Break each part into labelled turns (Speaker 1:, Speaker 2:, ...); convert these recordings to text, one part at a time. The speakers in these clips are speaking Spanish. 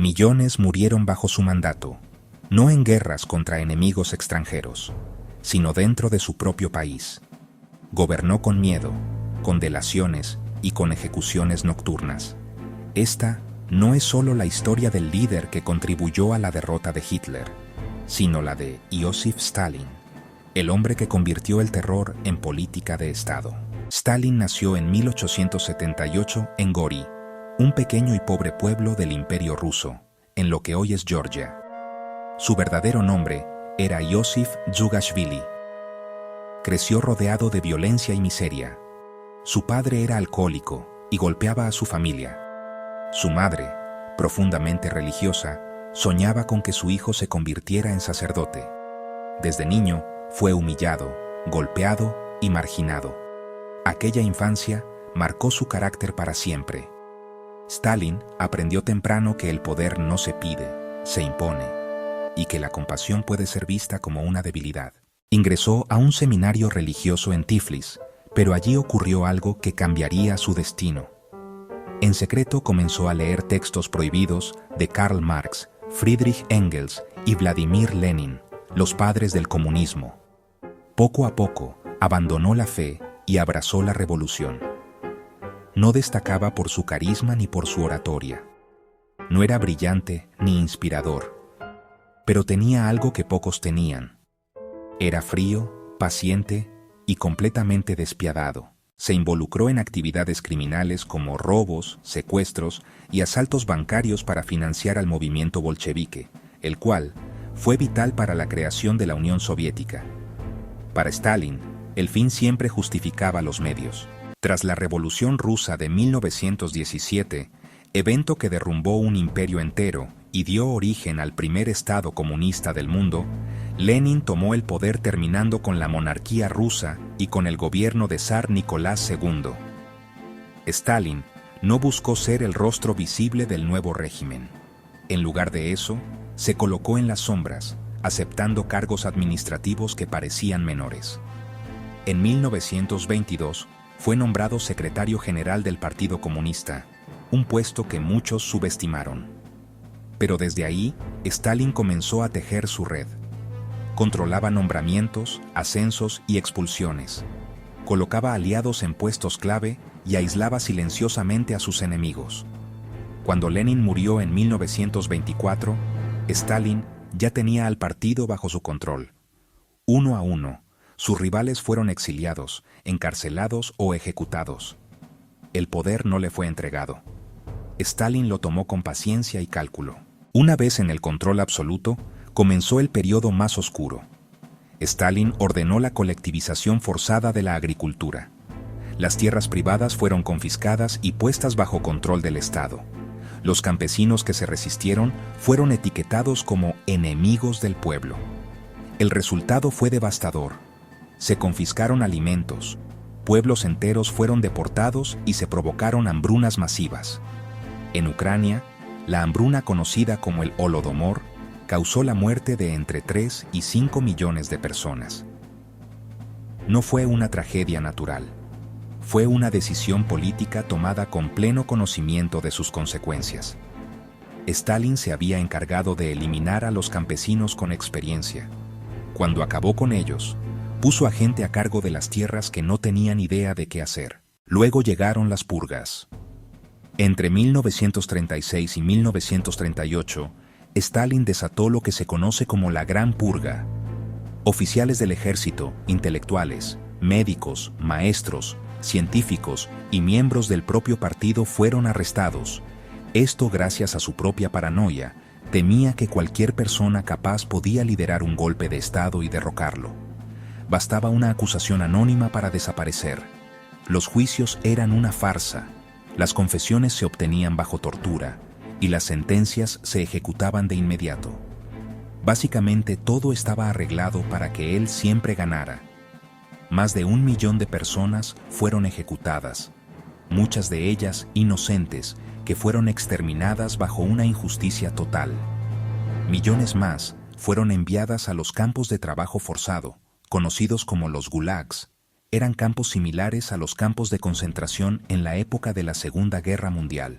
Speaker 1: Millones murieron bajo su mandato, no en guerras contra enemigos extranjeros, sino dentro de su propio país. Gobernó con miedo, con delaciones y con ejecuciones nocturnas. Esta no es solo la historia del líder que contribuyó a la derrota de Hitler, sino la de Iósif Stalin, el hombre que convirtió el terror en política de Estado. Stalin nació en 1878 en Gori, un pequeño y pobre pueblo del Imperio Ruso, en lo que hoy es Georgia. Su verdadero nombre era Iósif Djugashvili. Creció rodeado de violencia y miseria. Su padre era alcohólico y golpeaba a su familia. Su madre, profundamente religiosa, soñaba con que su hijo se convirtiera en sacerdote. Desde niño fue humillado, golpeado y marginado. Aquella infancia marcó su carácter para siempre. Stalin aprendió temprano que el poder no se pide, se impone, y que la compasión puede ser vista como una debilidad. Ingresó a un seminario religioso en Tiflis, pero allí ocurrió algo que cambiaría su destino. En secreto comenzó a leer textos prohibidos de Karl Marx, Friedrich Engels y Vladimir Lenin, los padres del comunismo. Poco a poco abandonó la fe y abrazó la revolución. No destacaba por su carisma ni por su oratoria. No era brillante ni inspirador, pero tenía algo que pocos tenían. Era frío, paciente y completamente despiadado. Se involucró en actividades criminales como robos, secuestros y asaltos bancarios para financiar al movimiento bolchevique, el cual fue vital para la creación de la Unión Soviética. Para Stalin, el fin siempre justificaba los medios. Tras la Revolución Rusa de 1917, evento que derrumbó un imperio entero y dio origen al primer Estado comunista del mundo, Lenin tomó el poder terminando con la monarquía rusa y con el gobierno de Zar Nicolás II. Stalin no buscó ser el rostro visible del nuevo régimen. En lugar de eso, se colocó en las sombras, aceptando cargos administrativos que parecían menores. En 1922, fue nombrado secretario general del Partido Comunista, un puesto que muchos subestimaron. Pero desde ahí, Stalin comenzó a tejer su red. Controlaba nombramientos, ascensos y expulsiones. Colocaba aliados en puestos clave y aislaba silenciosamente a sus enemigos. Cuando Lenin murió en 1924, Stalin ya tenía al partido bajo su control. Uno a uno, sus rivales fueron exiliados, encarcelados o ejecutados. El poder no le fue entregado. Stalin lo tomó con paciencia y cálculo. Una vez en el control absoluto, comenzó el periodo más oscuro. Stalin ordenó la colectivización forzada de la agricultura. Las tierras privadas fueron confiscadas y puestas bajo control del Estado. Los campesinos que se resistieron fueron etiquetados como enemigos del pueblo. El resultado fue devastador. Se confiscaron alimentos, pueblos enteros fueron deportados y se provocaron hambrunas masivas. En Ucrania, la hambruna conocida como el Holodomor causó la muerte de entre 3 y 5 millones de personas. No fue una tragedia natural. Fue una decisión política tomada con pleno conocimiento de sus consecuencias. Stalin se había encargado de eliminar a los campesinos con experiencia. Cuando acabó con ellos, puso a gente a cargo de las tierras que no tenían idea de qué hacer. Luego llegaron las purgas. Entre 1936 y 1938, Stalin desató lo que se conoce como la Gran Purga. Oficiales del ejército, intelectuales, médicos, maestros, científicos y miembros del propio partido fueron arrestados. Esto gracias a su propia paranoia. Temía que cualquier persona capaz podía liderar un golpe de Estado y derrocarlo. Bastaba una acusación anónima para desaparecer. Los juicios eran una farsa. Las confesiones se obtenían bajo tortura y las sentencias se ejecutaban de inmediato. Básicamente todo estaba arreglado para que él siempre ganara. Más de 1 millón de personas fueron ejecutadas, muchas de ellas inocentes, que fueron exterminadas bajo una injusticia total. Millones más fueron enviadas a los campos de trabajo forzado, conocidos como los gulags. Eran campos similares a los campos de concentración en la época de la Segunda Guerra Mundial,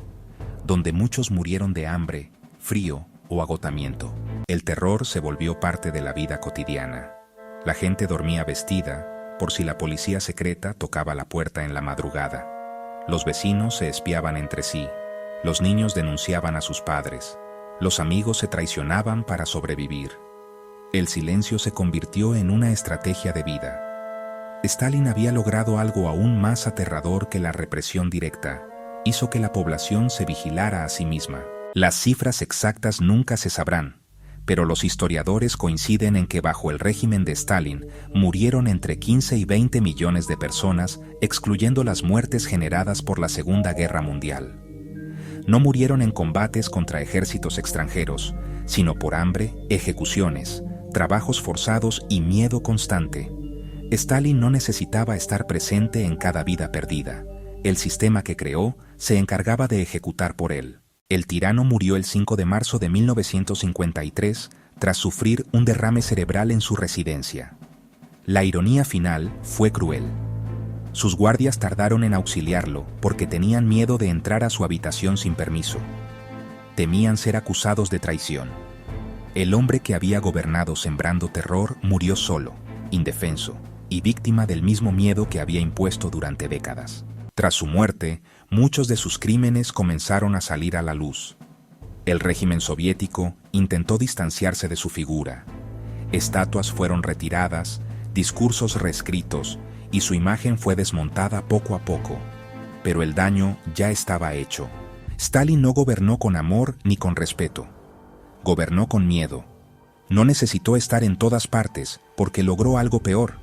Speaker 1: donde muchos murieron de hambre, frío o agotamiento. El terror se volvió parte de la vida cotidiana. La gente dormía vestida, por si la policía secreta tocaba la puerta en la madrugada. Los vecinos se espiaban entre sí. Los niños denunciaban a sus padres. Los amigos se traicionaban para sobrevivir. El silencio se convirtió en una estrategia de vida. Stalin había logrado algo aún más aterrador que la represión directa. Hizo que la población se vigilara a sí misma. Las cifras exactas nunca se sabrán, pero los historiadores coinciden en que bajo el régimen de Stalin murieron entre 15 y 20 millones de personas, excluyendo las muertes generadas por la Segunda Guerra Mundial. No murieron en combates contra ejércitos extranjeros, sino por hambre, ejecuciones, trabajos forzados y miedo constante. Stalin no necesitaba estar presente en cada vida perdida. El sistema que creó se encargaba de ejecutar por él. El tirano murió el 5 de marzo de 1953 tras sufrir un derrame cerebral en su residencia. La ironía final fue cruel. Sus guardias tardaron en auxiliarlo porque tenían miedo de entrar a su habitación sin permiso. Temían ser acusados de traición. El hombre que había gobernado sembrando terror murió solo, indefenso y víctima del mismo miedo que había impuesto durante décadas. Tras su muerte, muchos de sus crímenes comenzaron a salir a la luz. El régimen soviético intentó distanciarse de su figura. Estatuas fueron retiradas, discursos reescritos, y su imagen fue desmontada poco a poco. Pero el daño ya estaba hecho. Stalin no gobernó con amor ni con respeto. Gobernó con miedo. No necesitó estar en todas partes porque logró algo peor: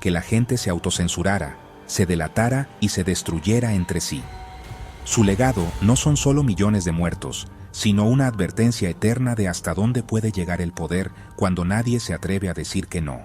Speaker 1: que la gente se autocensurara, se delatara y se destruyera entre sí. Su legado no son solo millones de muertos, sino una advertencia eterna de hasta dónde puede llegar el poder cuando nadie se atreve a decir que no.